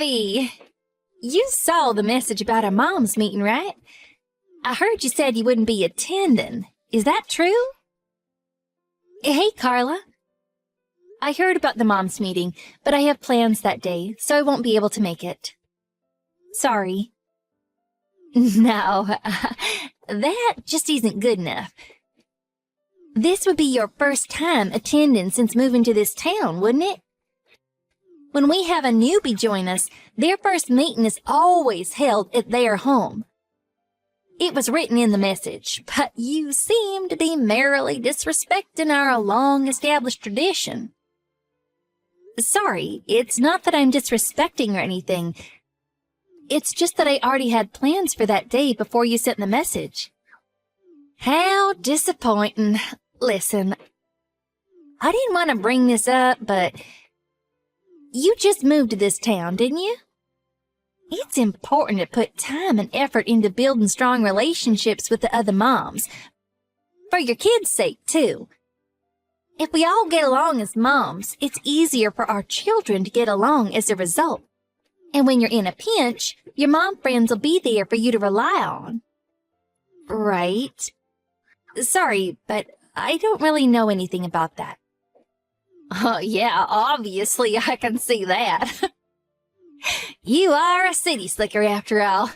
Ivy! You saw the message about our mom's meeting, right? I heard you said you wouldn't be attending. Is that true? Hey, Carla. I heard about the mom's meeting, but I have plans that day, so I won't be able to make it. Sorry. No, that just isn't good enough. This would be your first time attending since moving to this town, wouldn't it? When we have a newbie join us, their first meeting is always held at their home. It was written in the message, but you seem to be merrily disrespecting our long-established tradition. Sorry, it's not that I'm disrespecting or anything. It's just that I already had plans for that day before you sent the message. How disappointing. Listen, I didn't want to bring this up, but you just moved to this town, didn't you? It's important to put time and effort into building strong relationships with the other moms. For your kids' sake, too. If we all get along as moms, it's easier for our children to get along as a result. And when you're in a pinch, your mom friends will be there for you to rely on. Right. Sorry, but I don't really know anything about that. Oh, yeah, obviously I can see that. You are a city slicker after all.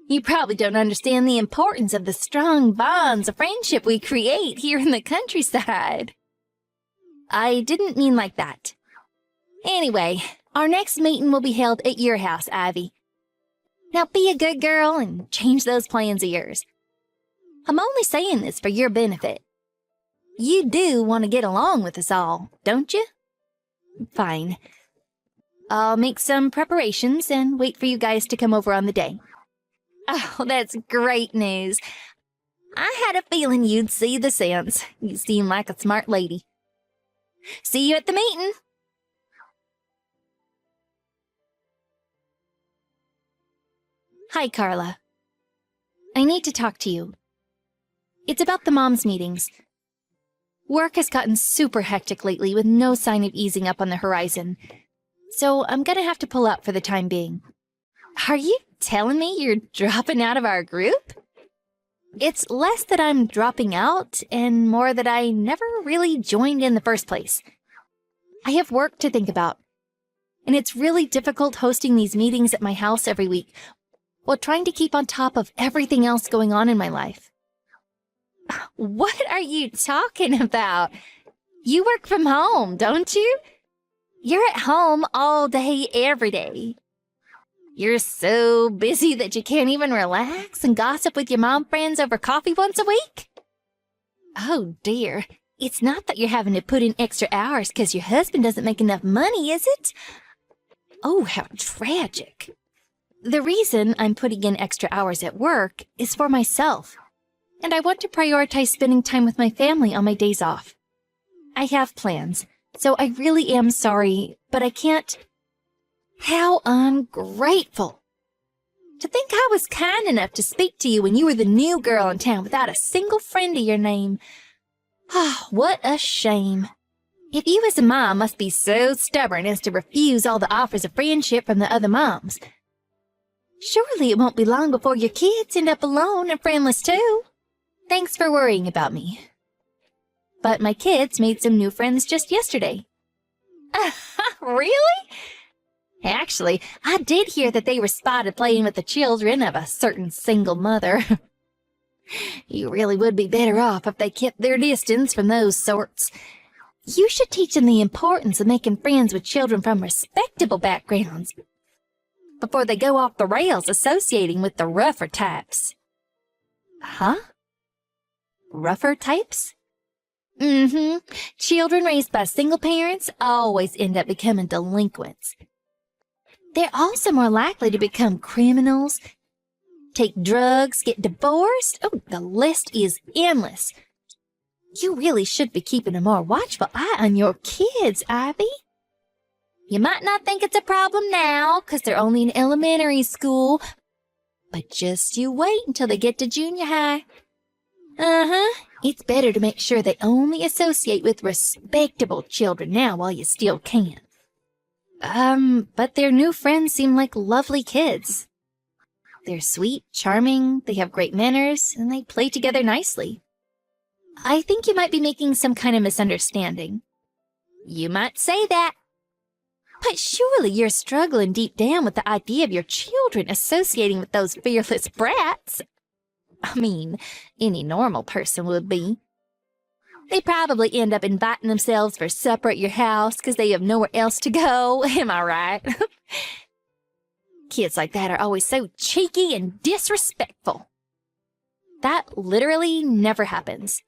You probably don't understand the importance of the strong bonds of friendship we create here in the countryside. I didn't mean like that. Anyway, our next meeting will be held at your house, Ivy. Now be a good girl and change those plans of yours. I'm only saying this for your benefit. You do want to get along with us all, don't you? Fine. I'll make some preparations and wait for you guys to come over on the day. Oh, that's great news. I had a feeling you'd see the sense. You seem like a smart lady. See you at the meeting. Hi, Carla. I need to talk to you. It's about the moms' meetings. Work has gotten super hectic lately with no sign of easing up on the horizon, so I'm gonna have to pull out for the time being. Are you telling me you're dropping out of our group? It's less that I'm dropping out and more that I never really joined in the first place. I have work to think about, and it's really difficult hosting these meetings at my house every week while trying to keep on top of everything else going on in my life. What are you talking about? You work from home, don't you? You're at home all day, every day. You're so busy that you can't even relax and gossip with your mom friends over coffee once a week? Oh, dear. It's not that you're having to put in extra hours because your husband doesn't make enough money, is it? Oh, how tragic. The reason I'm putting in extra hours at work is for myself, and I want to prioritize spending time with my family on my days off. I have plans, so I really am sorry, but I can't. How ungrateful. To think I was kind enough to speak to you when you were the new girl in town without a single friend to your name. Ah, what a shame. If you as a mom must be so stubborn as to refuse all the offers of friendship from the other moms, surely it won't be long before your kids end up alone and friendless too. Thanks for worrying about me. But my kids made some new friends just yesterday. Really? Actually, I did hear that they were spotted playing with the children of a certain single mother. You really would be better off if they kept their distance from those sorts. You should teach them the importance of making friends with children from respectable backgrounds before they go off the rails associating with the rougher types. Huh? Rougher types? Mm-hmm. Children raised by single parents always end up becoming delinquents. They're also more likely to become criminals, take drugs, get divorced. Oh, the list is endless. You really should be keeping a more watchful eye on your kids, Ivy. You might not think it's a problem now, 'cause they're only in elementary school, but just you wait until they get to junior high. It's better to make sure they only associate with respectable children now while you still can. But their new friends seem like lovely kids. They're sweet, charming, they have great manners, and they play together nicely. I think you might be making some kind of misunderstanding. You might say that. But surely you're struggling deep down with the idea of your children associating with those fearless brats. I mean, any normal person would be. They probably end up inviting themselves for supper at your house because they have nowhere else to go. Am I right? Kids like that are always so cheeky and disrespectful. That literally never happens.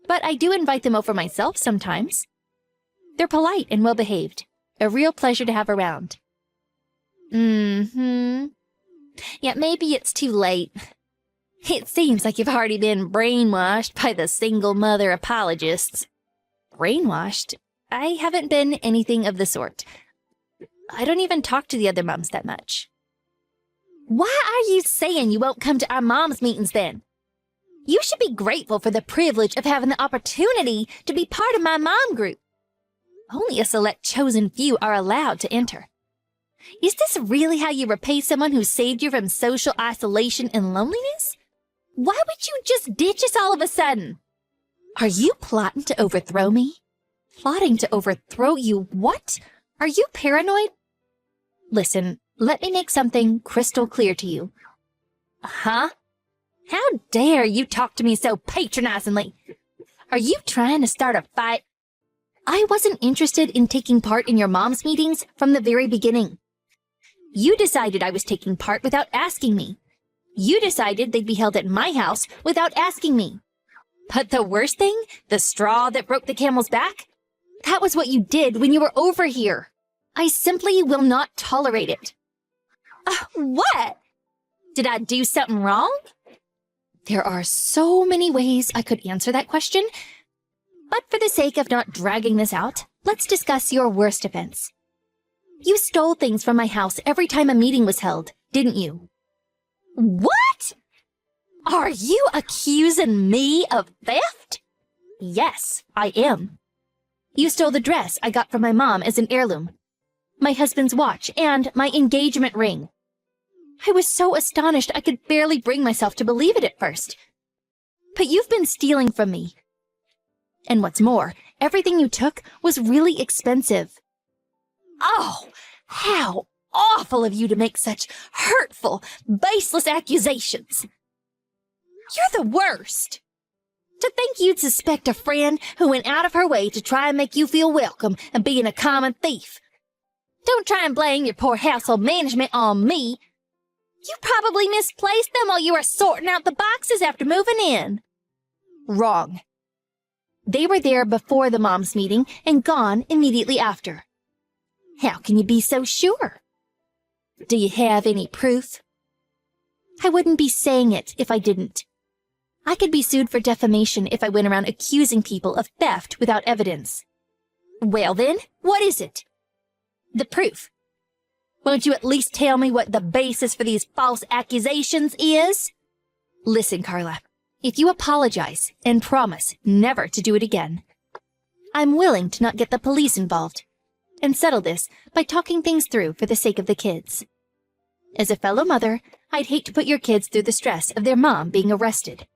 But I do invite them over myself sometimes. They're polite and well-behaved. A real pleasure to have around. Yeah, maybe it's too late. It seems like you've already been brainwashed by the single mother apologists. Brainwashed? I haven't been anything of the sort. I don't even talk to the other moms that much. Why are you saying you won't come to our moms' meetings then? You should be grateful for the privilege of having the opportunity to be part of my mom group. Only a select chosen few are allowed to enter. Is this really how you repay someone who saved you from social isolation and loneliness? Why would you just ditch us all of a sudden? Are you plotting to overthrow me? Plotting to overthrow you? What? Are you paranoid? Listen, let me make something crystal clear to you. Huh? How dare you talk to me so patronizingly? Are you trying to start a fight? I wasn't interested in taking part in your mom's meetings from the very beginning. You decided I was taking part without asking me. You decided they'd be held at my house without asking me. But the worst thing, the straw that broke the camel's back, that was what you did when you were over here. I simply will not tolerate it. What? Did I do something wrong? There are so many ways I could answer that question. But for the sake of not dragging this out, let's discuss your worst offense. You stole things from my house every time a meeting was held, didn't you? What? Are you accusing me of theft? Yes, I am. You stole the dress I got from my mom as an heirloom, my husband's watch, and my engagement ring. I was so astonished I could barely bring myself to believe it at first. But you've been stealing from me. And what's more, everything you took was really expensive. Oh, how awful of you to make such hurtful, baseless accusations. You're the worst. To think you'd suspect a friend who went out of her way to try and make you feel welcome and being a common thief. Don't try and blame your poor household management on me. You probably misplaced them while you were sorting out the boxes after moving in. Wrong. They were there before the moms' meeting and gone immediately after. How can you be so sure? Do you have any proof? I wouldn't be saying it if I didn't. I could be sued for defamation if I went around accusing people of theft without evidence. Well then, what is it? The proof. Won't you at least tell me what the basis for these false accusations is? Listen, Carla. If you apologize and promise never to do it again, I'm willing to not get the police involved and settle this by talking things through for the sake of the kids. As a fellow mother, I'd hate to put your kids through the stress of their mom being arrested.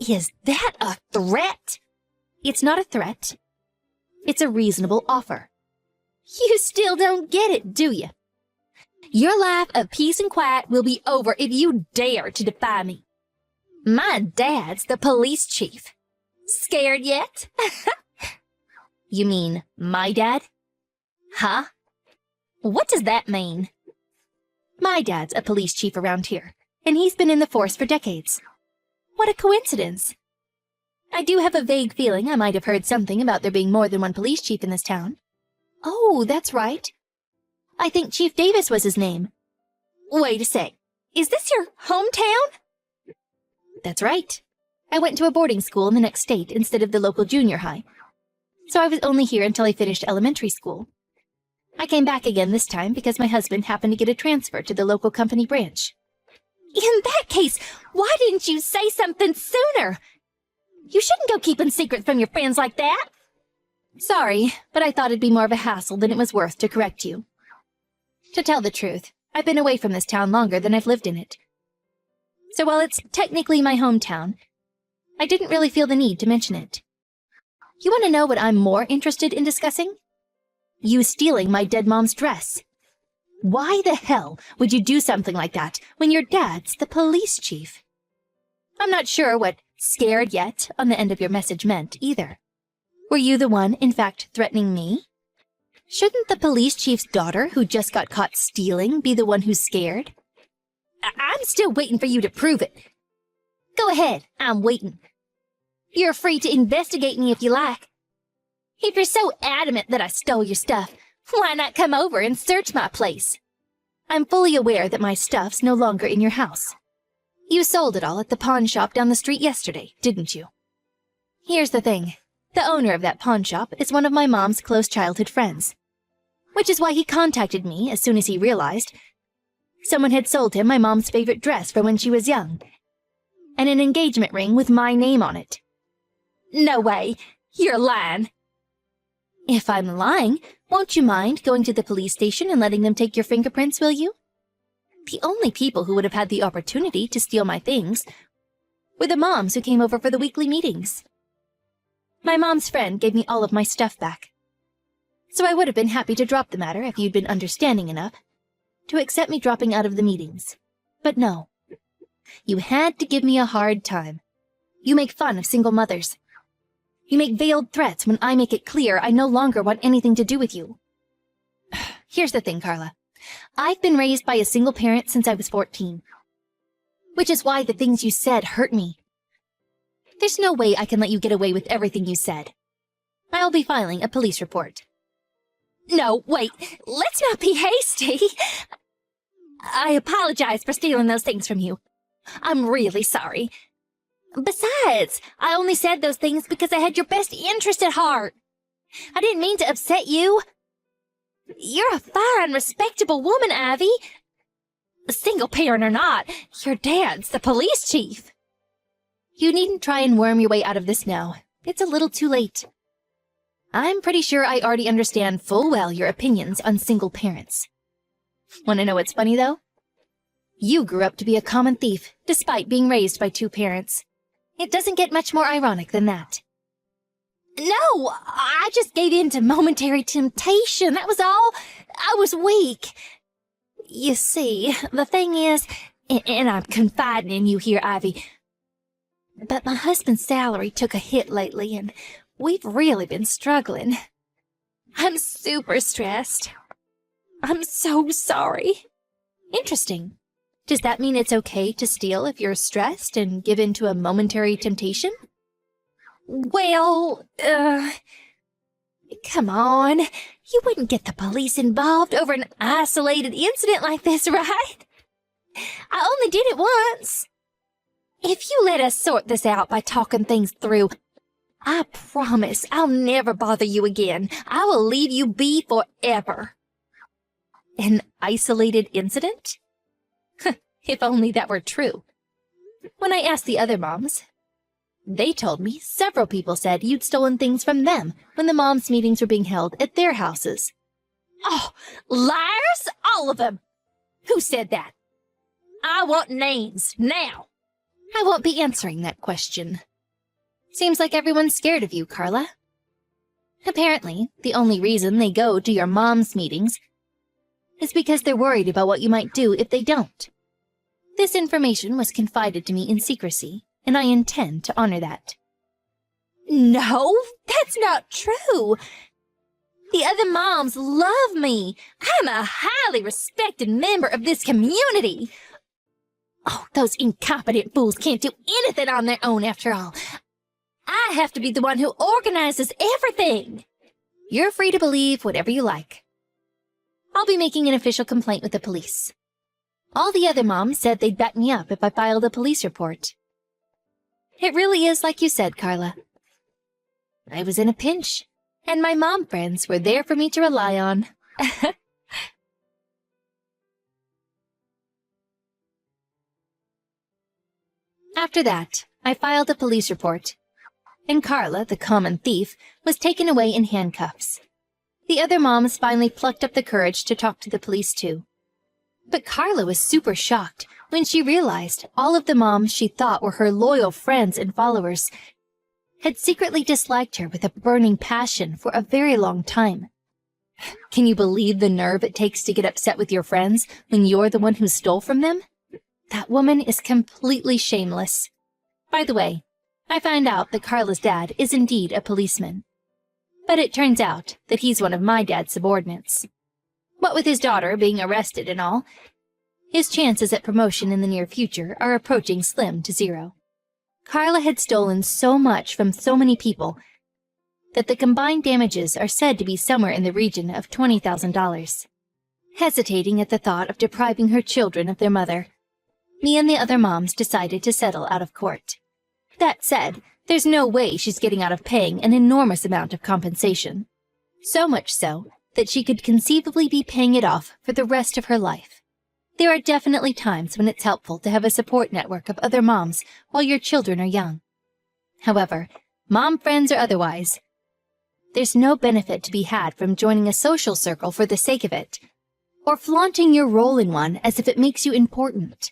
Is that a threat? It's not a threat. It's a reasonable offer. You still don't get it, do you? Your life of peace and quiet will be over if you dare to defy me. My dad's the police chief. Scared yet? You mean my dad? Huh? What does that mean? My dad's a police chief around here, and he's been in the force for decades. What a coincidence. I do have a vague feeling I might have heard something about there being more than one police chief in this town. Oh, that's right. I think Chief Davis was his name. Wait a sec. Is this your hometown? That's right. I went to a boarding school in the next state instead of the local junior high. So I was only here until I finished elementary school. I came back again this time because my husband happened to get a transfer to the local company branch. In that case, why didn't you say something sooner? You shouldn't go keeping secrets from your friends like that. Sorry, but I thought it'd be more of a hassle than it was worth to correct you. To tell the truth, I've been away from this town longer than I've lived in it. So while it's technically my hometown, I didn't really feel the need to mention it. You want to know what I'm more interested in discussing? You stealing my dead mom's dress. Why the hell would you do something like that when your dad's the police chief? I'm not sure what scared yet on the end of your message meant either. Were you the one, in fact, threatening me? Shouldn't the police chief's daughter who just got caught stealing be the one who's scared? I'm still waiting for you to prove it. Go ahead, I'm waiting. You're free to investigate me if you like. If you're so adamant that I stole your stuff, why not come over and search my place? I'm fully aware that my stuff's no longer in your house. You sold it all at the pawn shop down the street yesterday, didn't you? Here's the thing. The owner of that pawn shop is one of my mom's close childhood friends. Which is why he contacted me as soon as he realized someone had sold him my mom's favorite dress from when she was young, and an engagement ring with my name on it. No way! You're lying! If I'm lying, won't you mind going to the police station and letting them take your fingerprints, will you? The only people who would have had the opportunity to steal my things were the moms who came over for the weekly meetings. My mom's friend gave me all of my stuff back, so I would have been happy to drop the matter if you'd been understanding enough to accept me dropping out of the meetings. But no. You had to give me a hard time. You make fun of single mothers. You make veiled threats when I make it clear I no longer want anything to do with you. Here's the thing, Carla. I've been raised by a single parent since I was 14. Which is why the things you said hurt me. There's no way I can let you get away with everything you said. I'll be filing a police report. No, wait, let's not be hasty. I apologize for stealing those things from you. I'm really sorry. Besides, I only said those things because I had your best interest at heart. I didn't mean to upset you. You're a fine, respectable woman, Ivy. Single parent or not, your dad's the police chief. You needn't try and worm your way out of this now. It's a little too late. I'm pretty sure I already understand full well your opinions on single parents. Want to know what's funny, though? You grew up to be a common thief, despite being raised by two parents. It doesn't get much more ironic than that. No, I just gave in to momentary temptation, that was all. I was weak. You see, the thing is, and I'm confiding in you here, Ivy, but my husband's salary took a hit lately, and we've really been struggling. I'm super stressed. I'm so sorry. Interesting. Does that mean it's okay to steal if you're stressed and give in to a momentary temptation? Well, come on. You wouldn't get the police involved over an isolated incident like this, right? I only did it once. If you let us sort this out by talking things through, I promise I'll never bother you again. I will leave you be forever. An isolated incident? If only that were true. When I asked the other moms, they told me several people said you'd stolen things from them when the moms' meetings were being held at their houses. Oh, liars, all of them! Who said that? I want names, now! I won't be answering that question. Seems like everyone's scared of you, Carla. Apparently, the only reason they go to your mom's meetings is because they're worried about what you might do if they don't. This information was confided to me in secrecy, and I intend to honor that. No, that's not true. The other moms love me. I'm a highly respected member of this community. Oh, those incompetent fools can't do anything on their own after all. I have to be the one who organizes everything. You're free to believe whatever you like. I'll be making an official complaint with the police. All the other moms said they'd back me up if I filed a police report. It really is like you said, Carla. I was in a pinch, and my mom friends were there for me to rely on. After that, I filed a police report, and Carla, the common thief, was taken away in handcuffs. The other moms finally plucked up the courage to talk to the police too. But Carla was super shocked when she realized all of the moms she thought were her loyal friends and followers had secretly disliked her with a burning passion for a very long time. Can you believe the nerve it takes to get upset with your friends when you're the one who stole from them? That woman is completely shameless. By the way, I found out that Carla's dad is indeed a policeman. But it turns out that he's one of my dad's subordinates. What with his daughter being arrested and all, his chances at promotion in the near future are approaching slim to zero. Carla had stolen so much from so many people that the combined damages are said to be somewhere in the region of $20,000. Hesitating at the thought of depriving her children of their mother, me and the other moms decided to settle out of court. That said, there's no way she's getting out of paying an enormous amount of compensation. So much so that she could conceivably be paying it off for the rest of her life. There are definitely times when it's helpful to have a support network of other moms while your children are young. However, mom friends or otherwise, there's no benefit to be had from joining a social circle for the sake of it, or flaunting your role in one as if it makes you important.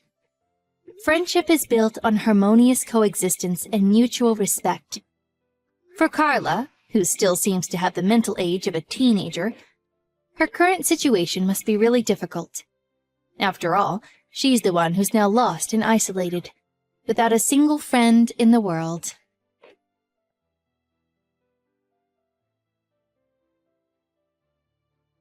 Friendship is built on harmonious coexistence and mutual respect. For Carla, who still seems to have the mental age of a teenager, her current situation must be really difficult. After all, she's the one who's now lost and isolated, without a single friend in the world.